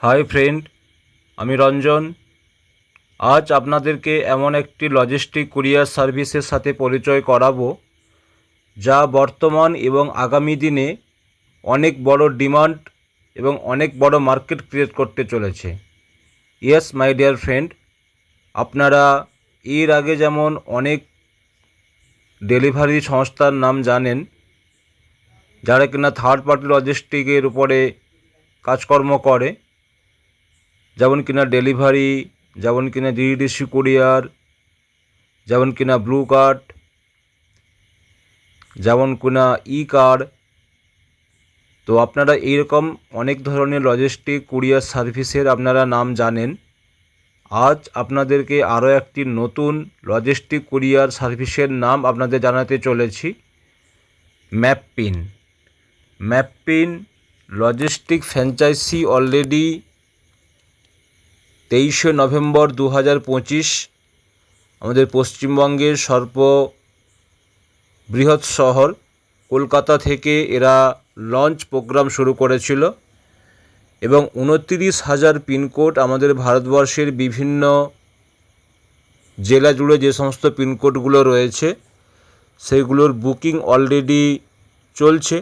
Hi friend, আমি রঞ্জন। আজ আপনাদেরকে এমন একটি লজিস্টিক কুরিয়ার সার্ভিসের সাথে পরিচয় করাবো, যা বর্তমান এবং আগামী দিনে অনেক বড় ডিমান্ড এবং অনেক বড় মার্কেট ক্রিয়েট করতে চলেছে। ইয়েস মাই ডিয়ার ফ্রেন্ড, আপনারা এর আগে যেমন অনেক ডেলিভারি সংস্থার নাম জানেন, যারা কিনা থার্ড পার্টি লজিস্টিকের উপরে কাজকর্ম করে, যেমন কিনা ডেলিভারি, যেমন কিনা ডিটিডিসি কুরিয়ার, যেমন কিনা ব্লু কার্ড, যেমন কিনা ই কার্ড। তো আপনারা এইরকম অনেক ধরনের লজিস্টিক কুরিয়ার সার্ভিসের আপনারা নাম জানেন। আজ আপনাদেরকে আরও একটি নতুন লজিস্টিক কুরিয়ার সার্ভিসের নাম আপনাদের জানাতে চলেছি, ম্যাপপিন। ম্যাপপিন লজিস্টিক ফ্র্যাঞ্চাইজি অলরেডি 23শে নভেম্বর 2025 আমাদের পশ্চিমবঙ্গের সর্ববৃহৎ শহর কলকাতা থেকে এরা লঞ্চ প্রোগ্রাম শুরু করেছিল এবং 29,000 পিনকোড আমাদের ভারতবর্ষের বিভিন্ন জেলা জুড়ে যে সমস্ত পিনকোডগুলো রয়েছে সেইগুলোর বুকিং অলরেডি চলছে।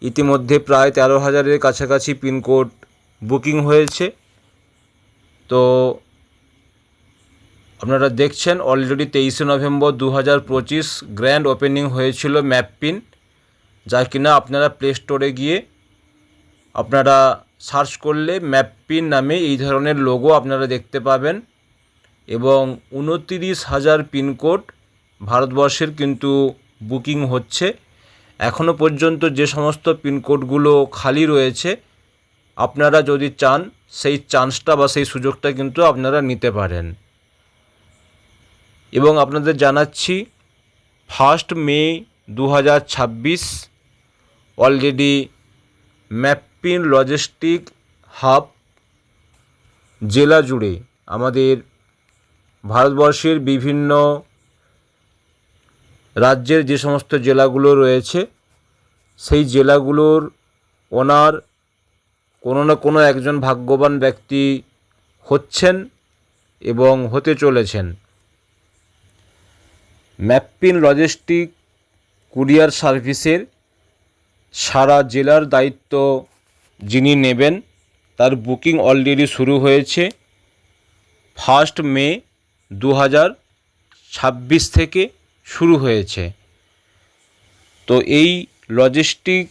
ইতিমধ্যে প্রায় 13,000-এর কাছাকাছি পিনকোড বুকিং হয়েছে। তো আপনারা দেখছেন অলরেডি 23শে নভেম্বর 2025 গ্র্যান্ড ওপেনিং হয়েছিল ম্যাপপিন, যা কিনা আপনারা প্লে স্টোরে গিয়ে আপনারা সার্চ করলে ম্যাপপিন নামে এই ধরনের লোগো আপনারা দেখতে পাবেন এবং 29,000 পিনকোড ভারতবর্ষের কিন্তু বুকিং হচ্ছে। এখনও পর্যন্ত যে সমস্ত পিনকোডগুলো খালি রয়েছে, আপনারা যদি চান সেই চান্সটা বা সেই সুযোগটা কিন্তু আপনারা নিতে পারেন। এবং আপনাদের জানাচ্ছি 1 মে 2026 অলরেডি ম্যাপপিন লজিস্টিক হাব জেলা জুড়ে আমাদের ভারতবর্ষের বিভিন্ন রাজ্যের যে সমস্ত জেলাগুলো রয়েছে সেই জেলাগুলোর ওনার কোনো না কোনো একজন ভাগ্যবান ব্যক্তি হচ্ছেন এবং হতে চলেছেন। ম্যাপপিন লজিস্টিক কুরিয়ার সার্ভিসের সারা জেলার দায়িত্ব যিনি নেবেন তার বুকিং অলরেডি শুরু হয়েছে 1 মে 2026 থেকে শুরু হয়েছে। তো এই লজিস্টিক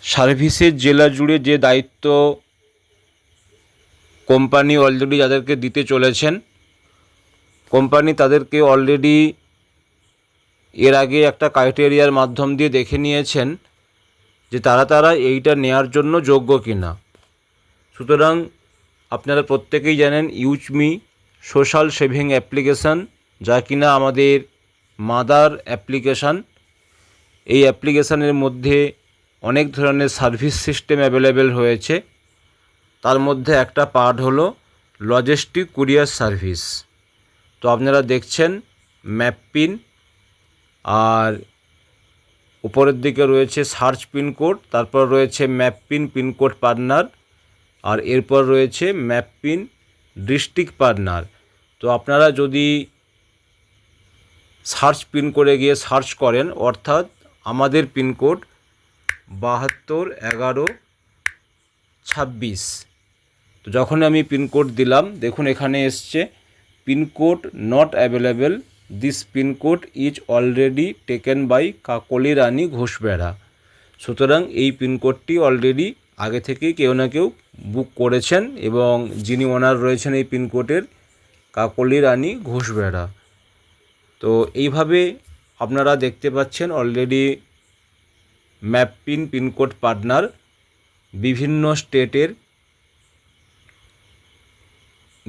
সার্ভিসের জেলা জুড়ে যে দায়িত্ব কোম্পানি অলরেডি যাদেরকে দিতে চলেছেন, কোম্পানি তাদেরকে অলরেডি এর আগে একটা ক্রাইটেরিয়ার মাধ্যম দিয়ে দেখে নিয়েছেন যে তারা এইটা নেয়ার জন্য যোগ্য কিনা। সুতরাং আপনারা প্রত্যেকেই জানেন ইউজমি সোশ্যাল সেভিং অ্যাপ্লিকেশান, যা কিনা আমাদের মাদার অ্যাপ্লিকেশান। এই অ্যাপ্লিকেশানের মধ্যে অনেক ধরনের সার্ভিস সিস্টেম অ্যাভেলেবেল হয়েছে। তার মধ্যে একটা পার্ট হলো লজিস্টিক কুরিয়ার সার্ভিস। তো আপনারা দেখছেন ম্যাপপিন, আর উপরের দিকে রয়েছে সার্চ পিনকোড, তারপর রয়েছে ম্যাপপিন পিনকোড পার্টনার, আর এরপর রয়েছে ম্যাপপিন ডিস্ট্রিক্ট পার্টনার। তো আপনারা যদি সার্চ পিন করে গিয়ে সার্চ করেন, অর্থাৎ আমাদের পিনকোড 721126, তো যখন আমি পিনকোড দিলাম দেখুন এখানে এসছে pincode not available, this pincode is already taken by Kakali Rani Ghoshbera. সুতরাং এই পিনকোডটি অলরেডি আগে থেকেই কেউ না কেউ বুক করেছেন এবং যিনি ওনার রয়েছেন এই পিনকোডের কাকলি রানী ঘোষবেড়া। তো এইভাবে আপনারা দেখতে পাচ্ছেন অলরেডি ম্যাপপিন পিনকোড পার্টনার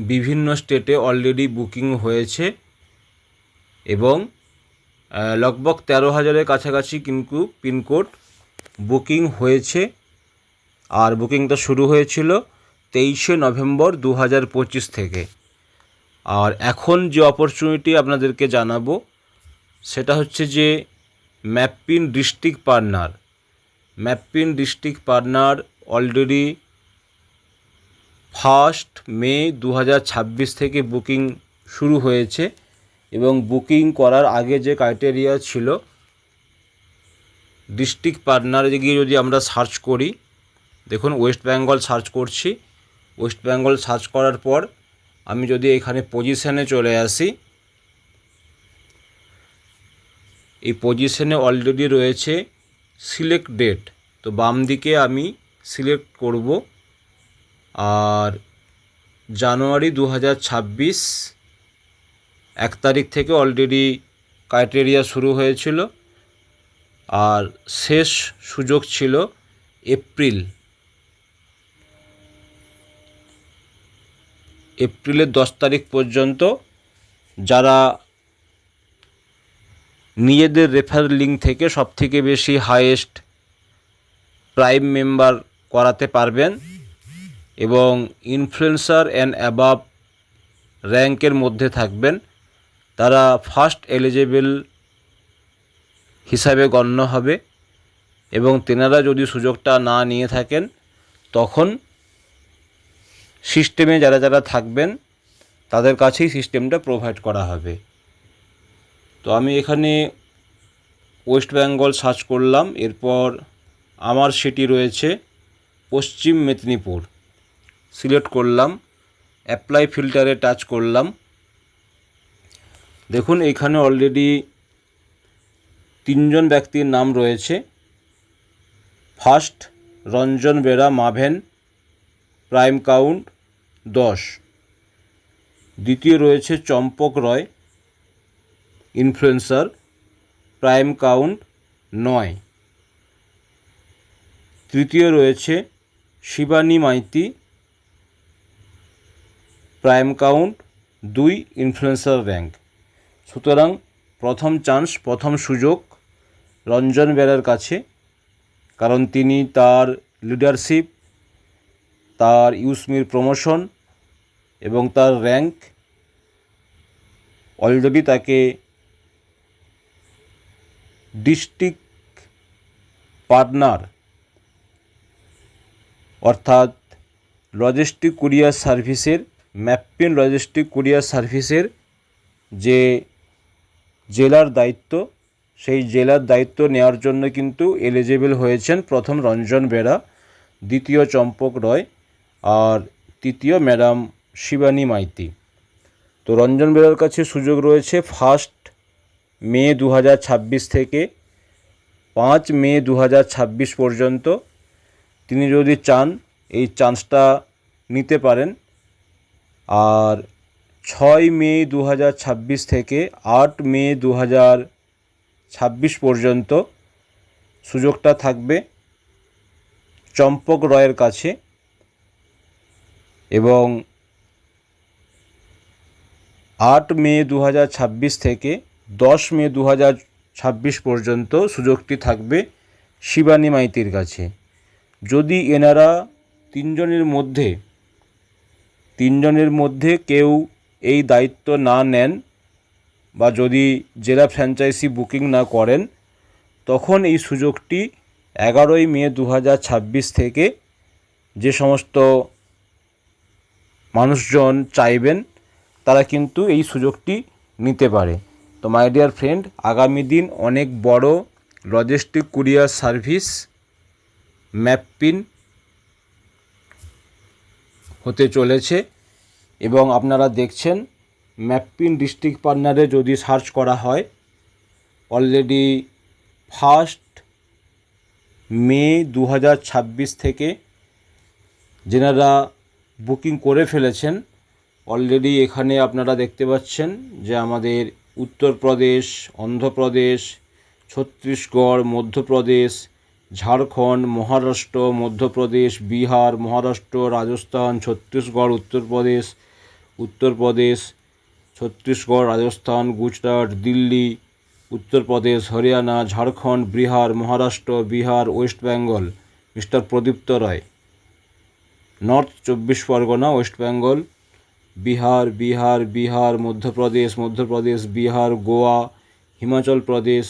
বিভিন্ন স্টেটে অলরেডি বুকিং হয়েছে এবং লগভগ 13,000-এর কাছাকাছি কিন্তু পিনকোড বুকিং হয়েছে। আর বুকিংটা শুরু হয়েছিল 23শে নভেম্বর 2025 থেকে। আর এখন যে অপরচুনিটি আপনাদেরকে জানাবো সেটা হচ্ছে যে ম্যাপপিন ডিস্ট্রিক্ট পার্টনার অলরেডি 1 মে 2026 থেকে বুকিং শুরু হয়েছে এবং বুকিং করার আগে যে ক্রাইটেরিয়া ছিল, ডিস্ট্রিক্ট পার্টনারে গিয়ে যদি আমরা সার্চ করি, দেখুন ওয়েস্ট বেঙ্গল সার্চ করছি। ওয়েস্ট বেঙ্গল সার্চ করার পর আমি যদি এখানে পজিশনে চলে আসি, এই পজিশনে অলরেডি রয়েছে সিলেক্ট ডেট। তো বাম দিকে আমি সিলেক্ট করব, আর জানুয়ারি 2026 1 তারিখ থেকে অলরেডি ক্রাইটেরিয়া শুরু হয়েছিল, আর শেষ সুযোগ ছিল এপ্রিলের 10 তারিখ পর্যন্ত। যারা নিজেদের রেফার লিঙ্ক থেকে সবথেকে বেশি হাইয়েস্ট প্রাইম মেম্বার করাতে পারবেন এবং ইনফ্লুয়েন্সার অ্যান্ড অ্যাবাভ র্যাঙ্কের মধ্যে থাকবেন, তারা ফার্স্ট এলিজেবল হিসাবে গণ্য হবে এবং তেনারা যদি সুযোগটা না নিয়ে থাকেন তখন সিস্টেমে যারা যারা থাকবেন তাদের কাছেই সিস্টেমটা প্রোভাইড করা হবে। তো আমি এখানে ওয়েস্ট বেঙ্গল সার্চ করলাম, এরপর আমার সিটি রয়েছে পশ্চিম মেদিনীপুর, সিলেক্ট করলাম, অ্যাপ্লাই ফিল্টারে টাচ করলাম। দেখুন এখানে অলরেডি 3 জন ব্যক্তির নাম রয়েছে। First Ranjan Bera, maven, prime count 10। দ্বিতীয় রয়েছে Champak Roy, influencer, prime count 9। তৃতীয় রয়েছে Shivani Maiti, prime count 2, influencer rank. সুতরাং প্রথম চান্স, প্রথম সুযোগ রঞ্জন বেরার কাছে, কারণ তিনি তার লিডারশিপ, তার ইউসমির প্রমোশন এবং তার র্যাঙ্ক অলরেডি তাকে ডিস্ট্রিক্ট পার্টনার অর্থাৎ লজিস্টিক কুরিয়ার সার্ভিসের, ম্যাপিন লজিস্টিক কুরিয়ার সার্ভিসের যে জেলার দায়িত্ব, সেই জেলার দায়িত্ব নেওয়ার জন্য কিন্তু এলিজিবল হয়েছেন প্রথম রঞ্জন বেরা, দ্বিতীয় চম্পক রয় আর তৃতীয় ম্যাডাম শিবানী মাইতি। তো রঞ্জন বেরার কাছে সুযোগ রয়েছে 1 মে 2026 থেকে 5 মে 2026 পর্যন্ত। তিনি যদি চান এই চান্সটা নিতে পারেন। আর 6 মে 2026 থেকে 8 মে 2026 পর্যন্ত সুযোগটা থাকবে চম্পক রয়ের কাছে এবং 8 মে 2026 থেকে 10 মে 2026 পর্যন্ত সুযোগটি থাকবে শিবানী মাইতির কাছে। যদি এনারা তিনজনের মধ্যে কেউ এই দায়িত্ব না নেন বা যদি জেলা ফ্র্যাঞ্চাইজি বুকিং না করেন, তখন এই সুযোগটি 11 মে 2026 থেকে যে সমস্ত মানুষজন চাইবেন তারা কিন্তু এই সুযোগটি নিতে পারে। তো মাই ডিয়ার ফ্রেন্ড, আগামী দিন অনেক বড় লজিস্টিক কুরিয়ার সার্ভিস ম্যাপিন হতে চলেছে এবং আপনারা দেখছেন ম্যাপিন ডিস্ট্রিক্ট পার্টনারে যদি সার্চ করা হয়, অলরেডি 1 মে 2026 থেকে যেনারা বুকিং করে ফেলেছেন, অলরেডি এখানে আপনারা দেখতে পাচ্ছেন যে আমাদের উত্তরপ্রদেশ, অন্ধ্রপ্রদেশ, ছত্তিশগড়, মধ্যপ্রদেশ, ঝাড়খণ্ড, মহারাষ্ট্র, মধ্যপ্রদেশ, বিহার, মহারাষ্ট্র, রাজস্থান, ছত্তিশগড়, উত্তরপ্রদেশ, ছত্তিশগড়, রাজস্থান, গুজরাট, দিল্লি, উত্তরপ্রদেশ, হরিয়ানা, ঝাড়খণ্ড, বিহার, মহারাষ্ট্র, বিহার, ওয়েস্ট বেঙ্গল, মিস্টার প্রদীপ্ত রায়, north 24 Pargana, West Bengal, Bihar, Madhya Pradesh, Bihar, Goa, Himachal Pradesh,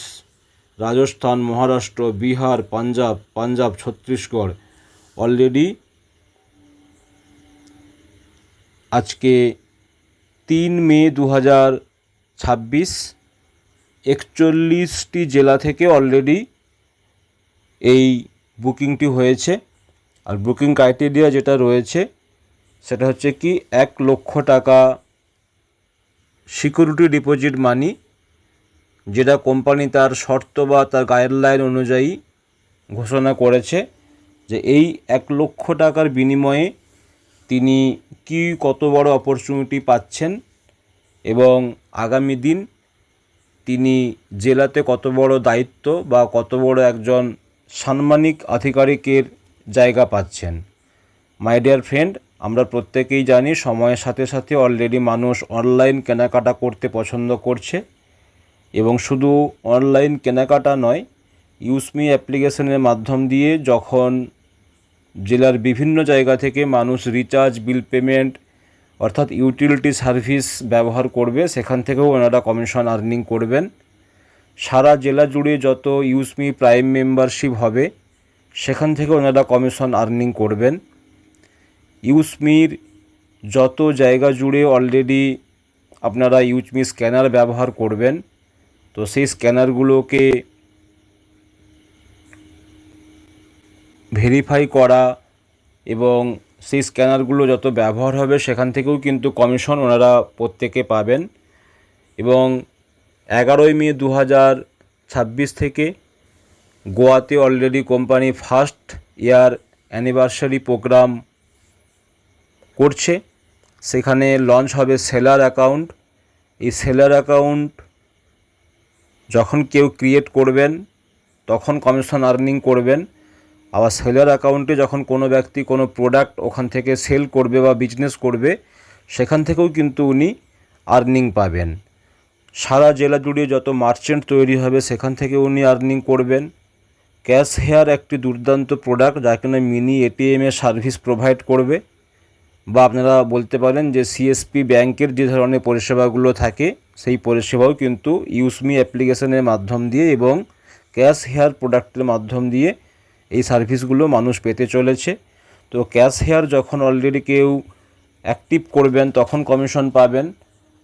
Rajasthan, Maharashtra, Bihar, Punjab, Chhattisgarh. Already আজকে 3 মে 2026 41টি জেলা থেকে অলরেডি এই বুকিংটি হয়েছে। আর বুকিং ক্রাইটেরিয়া যেটা রয়েছে সেটা হচ্ছে কি 1 লক্ষ টাকা সিকিউরিটি ডিপোজিট মানি, যেটা কোম্পানি তার শর্ত বা তার গাইডলাইন অনুযায়ী ঘোষণা করেছে যে এই 1 লক্ষ টাকার বিনিময়ে তিনি কত বড় অপরচুনিটি পাচ্ছেন এবং আগামী দিন তিনি জেলাতে কত বড় দায়িত্ব বা কত বড় একজন সাম্মানিক আধিকারিকের জায়গা পাচ্ছেন। মাই ডিয়ার ফ্রেন্ড, আমরা প্রত্যেকেই জানি সময়ের সাথে সাথে অলরেডি মানুষ অনলাইন কেনাকাটা করতে পছন্দ করছে এবং শুধু অনলাইন কেনাকাটা নয়, ইউজমি অ্যাপ্লিকেশনের মাধ্যম দিয়ে যখন জেলার বিভিন্ন জায়গা থেকে মানুষ রিচার্জ, বিল পেমেন্ট অর্থাৎ ইউটিলিটি সার্ভিস ব্যবহার করবে, সেখান থেকেও ওনারা কমিশন আর্নিং করবেন। সারা জেলা জুড়ে যত ইউজমি প্রাইম মেম্বারশিপ হবে সেখান থেকে ওনারা কমিশন আর্নিং করবেন। ইউজমির যত জায়গা জুড়ে অলরেডি আপনারা ইউজমি স্ক্যানার ব্যবহার করবেন, তো সেই স্ক্যানারগুলোকে ভেরিফাই করা এবং সেই স্ক্যানারগুলো যত ব্যবহার হবে সেখান থেকেও কিন্তু কমিশন ওনারা প্রত্যেকে পাবেন। এবং 11 মে 2026 থেকে গোয়াতে already company first year anniversary program করছে। সেখানে লঞ্চ হবে সেলার অ্যাকাউন্ট। এই সেলার অ্যাকাউন্ট যখন কেউ ক্রিয়েট করবেন তখন কমিশন আর্নিং করবেন। আবার সেলার অ্যাকাউন্টে যখন কোনো ব্যক্তি কোনো প্রোডাক্ট ওখান থেকে সেল করবে বা বিজনেস করবে সেখান থেকেও কিন্তু উনি আর্নিং পাবেন। সারা জেলা জুড়ে যত মার্চেন্ট তৈরি হবে সেখান থেকে উনি আর্নিং করবেন। ক্যাশ হেয়ার একটি দুর্দান্ত প্রোডাক্ট যা কিনা মিনি এটিএমের সার্ভিস প্রোভাইড করবে, বা আপনারা বলতে পারেন যে সিএসপি ব্যাংকের যে ধরনের পরিষেবাগুলো থাকে সেই পরিষেবাও কিন্তু ইউজমি অ্যাপ্লিকেশনের মাধ্যম দিয়ে এবং ক্যাশ হেয়ার প্রোডাক্টের মাধ্যম দিয়ে এই সার্ভিসগুলো মানুষ পেতে চলেছে। তো ক্যাশ হেয়ার যখন অলরেডি কেউ অ্যাক্টিভ করবেন তখন কমিশন পাবেন।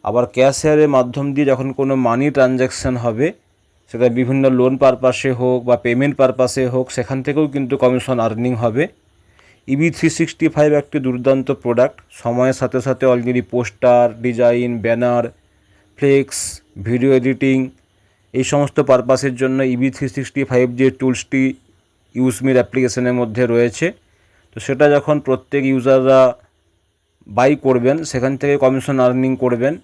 আবার ক্যাশ হেয়ারের মাধ্যম দিয়ে যখন কোনো মানি ট্রানজ্যাকশান হবে, সেটা বিভিন্ন লোন পারপাসে হোক বা পেমেন্ট পারপাসে হোক, সেখান থেকেও কিন্তু কমিশন আর্নিং হবে। EV365 একটি দুর্দান্ত প্রোডাক্ট। সময়ের সাথে সাথে already poster design, banner, flex, video editing এই সমস্ত পারপাসের জন্য EV365 যে টুলসটি ইউজমির অ্যাপ্লিকেশনের মধ্যে রয়েছে, তো সেটা যখন প্রত্যেক ইউজাররা বাই করবেন সেখান থেকে কমিশন আর্নিং করবেন।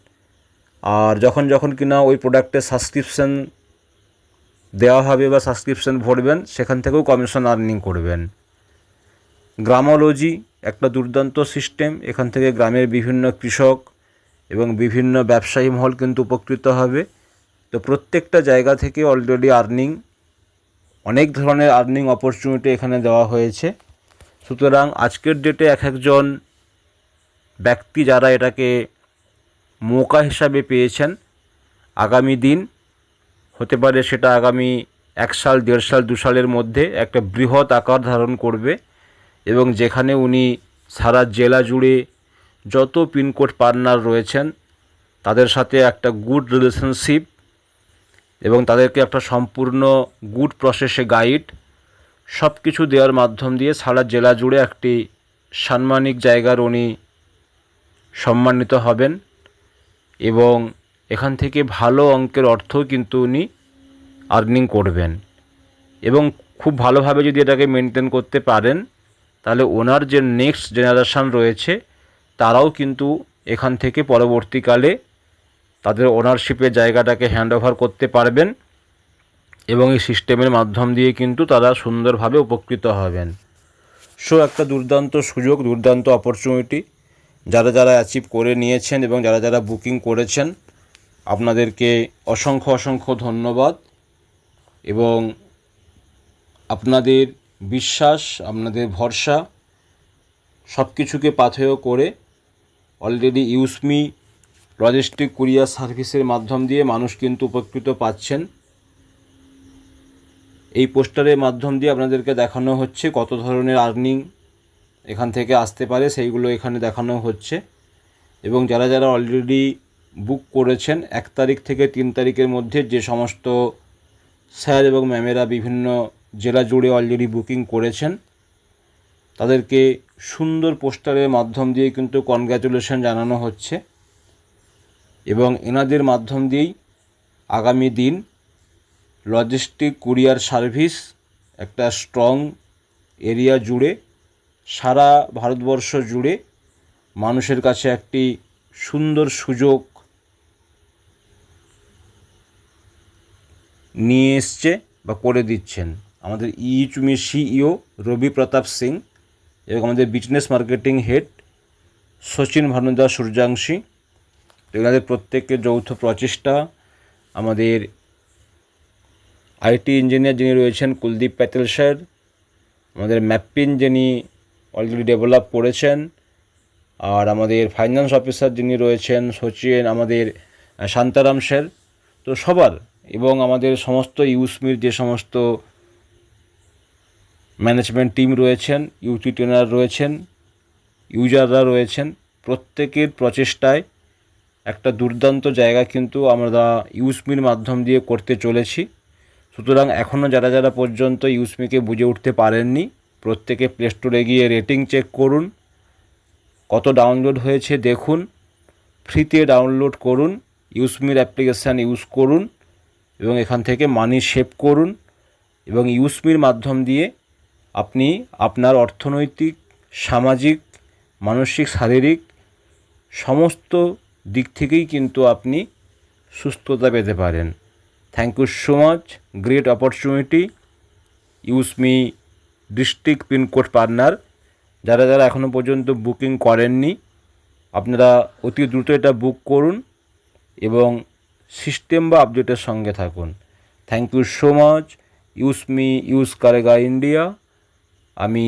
আর যখন কিনা ওই প্রোডাক্টের সাবস্ক্রিপশান দেওয়া হবে বা সাবস্ক্রিপশান ভরবেন সেখান থেকেও কমিশন আর্নিং করবেন। গ্রামোলজি একটা দুর্দান্ত সিস্টেম। এখান থেকে গ্রামের বিভিন্ন কৃষক এবং বিভিন্ন ব্যবসায়ী মহল কিন্তু উপকৃত হবে। তো প্রত্যেকটা জায়গা থেকে অলরেডি আর্নিং, অনেক ধরনের আর্নিং অপরচুনিটি এখানে দেওয়া হয়েছে। সুতরাং আজকের ডেটে একজন ব্যক্তি যারা এটাকে মৌকা হিসাবে পেয়েছেন, আগামী দিন হতে পারে সেটা আগামী 1 সাল, 1.5 সাল, 2 সালের মধ্যে একটা বৃহৎ আকার ধারণ করবে এবং যেখানে উনি সারা জেলা জুড়ে যত পিনকোড পার্টনার রয়েছেন তাদের সাথে একটা গুড রিলেশনশিপ এবং তাদেরকে একটা সম্পূর্ণ গুড প্রসেসে গাইড সব কিছু দেওয়ার মাধ্যম দিয়ে সারা জেলা জুড়ে একটি সাম্মানিক জায়গার উনি সম্মানিত হবেন এবং এখান থেকে ভালো অঙ্কের অর্থ কিন্তু উনি আর্নিং করবেন। এবং খুব ভালোভাবে যদি এটাকে মেনটেন করতে পারেন তাহলে ওনার যে নেক্সট জেনারেশান রয়েছে তারাও কিন্তু এখান থেকে পরবর্তীকালে তাদের ওনারশিপের জায়গাটাকে হ্যান্ড ওভার করতে পারবেন এবং এই সিস্টেমের মাধ্যম দিয়ে কিন্তু তারা সুন্দরভাবে উপকৃত হবেন। সো একটা দুর্দান্ত সুযোগ, দুর্দান্ত অপরচুনিটি যারা যারা অ্যাচিভ করে নিয়েছেন এবং যারা যারা বুকিং করেছেন আপনাদেরকে অসংখ্য অসংখ্য ধন্যবাদ। এবং আপনাদের বিশ্বাস, আপনাদের ভরসা সব কিছুকে পাথেয় করে অলরেডি ইউজমি লজিস্টিক কুরিয়ার সার্ভিসের মাধ্যম দিয়ে মানুষ কিন্তু উপকৃত পাচ্ছেন। এই পোস্টারের মাধ্যম দিয়ে আপনাদেরকে দেখানো হচ্ছে কত ধরনের আর্নিং এখান থেকে আসতে পারে, সেইগুলো এখানে দেখানো হচ্ছে। এবং যারা যারা অলরেডি বুক করেছেন 1 তারিখ থেকে 3 তারিখের মধ্যে, যে সমস্ত স্যার এবং ম্যামেরা বিভিন্ন জেলা জুড়ে অলরেডি বুকিং করেছেন, তাদেরকে সুন্দর পোস্টারের মাধ্যম দিয়ে কিন্তু কনগ্র্যাচুলেশন জানানো হচ্ছে। এবং এনাদের মাধ্যম দিয়েই আগামী দিন লজিস্টিক কুরিয়ার সার্ভিস একটা স্ট্রং এরিয়া জুড়ে, সারা ভারতবর্ষ জুড়ে মানুষের কাছে একটি সুন্দর সুযোগ নিয়ে এসছে বা করে দিচ্ছেন আমাদের ইউচমি সিইও রবি প্রতাপ সিং এবং আমাদের বিজনেস মার্কেটিং হেড সচিন ভানুদা সূর্যাংশী। এনাদের প্রত্যেকের যৌথ প্রচেষ্টা, আমাদের আইটি ইঞ্জিনিয়ার যিনি রয়েছেন কুলদীপ প্যাটেল স্যার, আমাদের ম্যাপিন যিনি অলরেডি ডেভেলপ করেছেন, আর আমাদের ফাইন্যান্স অফিসার যিনি রয়েছেন সচিন, আমাদের শান্তারাম স্যার, তো সবার, এবং আমাদের সমস্ত ইউসমির যে সমস্ত ম্যানেজমেন্ট টিম রয়েছেন, ইউটি ট্রেনার রয়েছেন, ইউজাররা রয়েছেন, প্রত্যেকের প্রচেষ্টায় একটা দুর্দান্ত জায়গা কিন্তু আমরা ইউসমির মাধ্যম দিয়ে করতে চলেছি। সুতরাং এখনও যারা যারা পর্যন্ত ইউসমিকে বুঝে উঠতে পারেননি, প্রত্যেকে প্লে স্টোরে গিয়ে রেটিং চেক করুন, কত ডাউনলোড হয়েছে দেখুন, ফ্রিতে ডাউনলোড করুন, ইউসমির অ্যাপ্লিকেশান ইউজ করুন এবং এখান থেকে মানি সেভ করুন। এবং ইউসমির মাধ্যম দিয়ে আপনি আপনার অর্থনৈতিক, সামাজিক, মানসিক, শারীরিক সমস্ত দিক থেকেই কিন্তু আপনি সুস্থতা পেতে পারেন। Thank you so much, great opportunity. UseMe district pincode partner যারা যারা এখনও পর্যন্ত বুকিং করেননি, আপনারা অতি দ্রুত এটা বুক করুন এবং সিস্টেম বা আপডেটের সঙ্গে থাকুন। Thank you so much. UseMe use কারেগা ইন্ডিয়া। আমি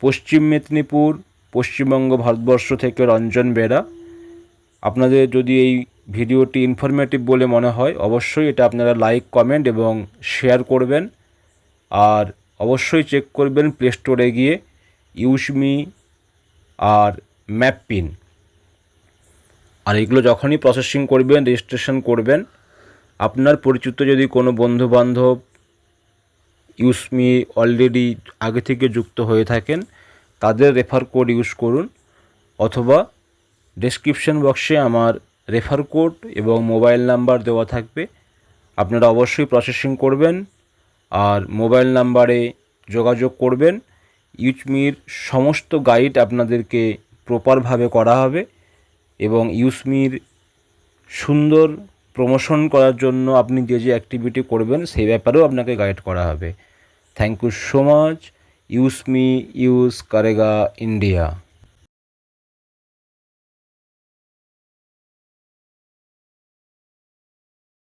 পশ্চিম মেদিনীপুর, পশ্চিমবঙ্গ, ভারতবর্ষ থেকে রঞ্জন বেরা। আপনাদের যদি এই ভিডিওটি ইনফরমেটিভ বলে মনে হয়, অবশ্যই এটা আপনারা লাইক, কমেন্ট এবং শেয়ার করবেন। আর অবশ্যই চেক করবেন প্লে স্টোরে গিয়ে ইউসমি আর ম্যাপিন, আর এগুলো যখনই প্রসেসিং করবেন, রেজিস্ট্রেশন করবেন, আপনার পরিচিত যদি কোনো বন্ধুবান্ধব ইউসমি অলরেডি আগে থেকে যুক্ত হয়ে থাকেন, তাদের রেফার কোড ইউজ করুন, অথবা ডেসক্রিপশন বক্সে আমার রেফার কোড এবং মোবাইল নাম্বার দেওয়া থাকবে। আপনারা অবশ্যই প্রসেসিং করবেন আর মোবাইল নাম্বারে যোগাযোগ করবেন। ইউসমির সমস্ত গাইড আপনাদেরকে প্রপারভাবে করা হবে এবং ইউসমির সুন্দর প্রমোশন করার জন্য আপনি যে যে অ্যাক্টিভিটি করবেন সেই ব্যাপারেও আপনাকে গাইড করা হবে। Thank you so much. UseMe use কারেগা ইন্ডিয়া।